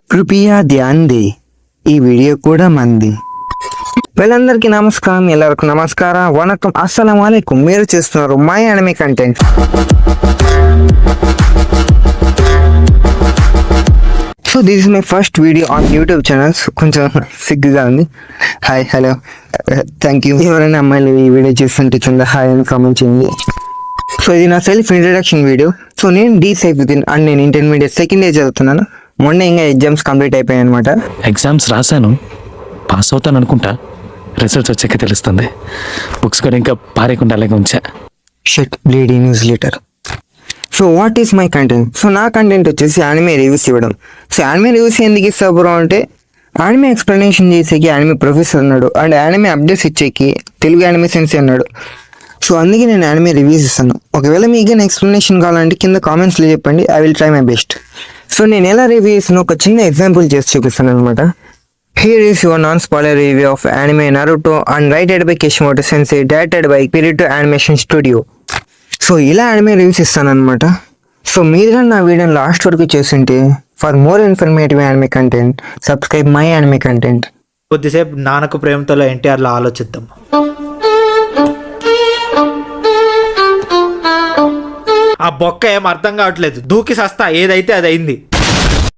కృపయా Dhyan they, ఈ video కూడా మంది. వీళ్ళందరికీ నమస్కారం, ಎಲ್ಲರಿಗೂ నమస్కారం, వనకం, అస్సలం వాలేకుం. మీరు చూస్తున్నారు my anime content. So this is my first video on YouTube channels. కొంచెం సిగ్గుగా ఉంది. Hi, hello, thank you. ఎవరైనా అమ్మాయిలు ఈ వీడియో చూస్తుంటే కింద హాయ్ అని కామెంట్ చేయండి. సో ఇది నా సెల్ఫ్ ఇంట్రడక్షన్ వీడియో. సో నేను డి సైఫుద్దీన్ అండ్ నేను ఇంటర్మీడియట్ సెకండ్ ఇయర్ చదువుతున్నాను. మొన్న ఇంకా ఎగ్జామ్స్ కంప్లీట్ అయిపోయాయి అనమాట. ఎగ్జామ్స్ రాశాను, పాస్ అవుతాను అనుకుంటా. రిజల్ట్స్ వచ్చాక తెలుస్తుంది. బుక్స్ కూడా ఇంకా పారేయకుండా అలాగే ఉంచా. Shit, bloody newsletter. So what is my content? So నా కంటెంట్ వచ్చేసి యానిమే రివ్యూస్ ఇవ్వడం. సో యానిమే రివ్యూస్ ఎందుకు ఇస్తా బ్రో అంటే, యానిమే ఎక్స్ప్లెనేషన్ చేసేకి యానిమే ప్రొఫెసర్ ఉన్నాడు అండ్ యానిమే అప్డేట్స్ ఇచ్చేకి తెలుగు యానిమే సెన్సీ అన్నాడు. సో అందుకే నేను యానిమే రివ్యూస్ ఇస్తాను. ఒకవేళ మీకు ఎక్స్ప్లెనేషన్ కావాలంటే కింద కామెంట్స్లో చెప్పండి, I will try my best. So నేను ఎలా రివ్యూ ఇస్తాను ఒక చిన్న ఎగ్జాంపుల్ చేసి చూపిస్తాను అనమాట. Here is your non spoiler review of anime Naruto and writed by Kishimoto sensei, directed by Kirito animation studio. So ఇలా యానిమే రివ్యూస్ ఇస్తాను అనమాట. సో మీరు నా వీడియోని లాస్ట్ వరకు చేస్తుంటే for more informative anime content subscribe my anime content. కొద్దిసేపు నాన్నకు ప్రేమతో ఎన్టీఆర్లో ఆలోచిద్దాం. ఆ బొక్క ఏం అర్థం కావట్లేదు, దూకి సస్తా, ఏదైతే అది అయింది.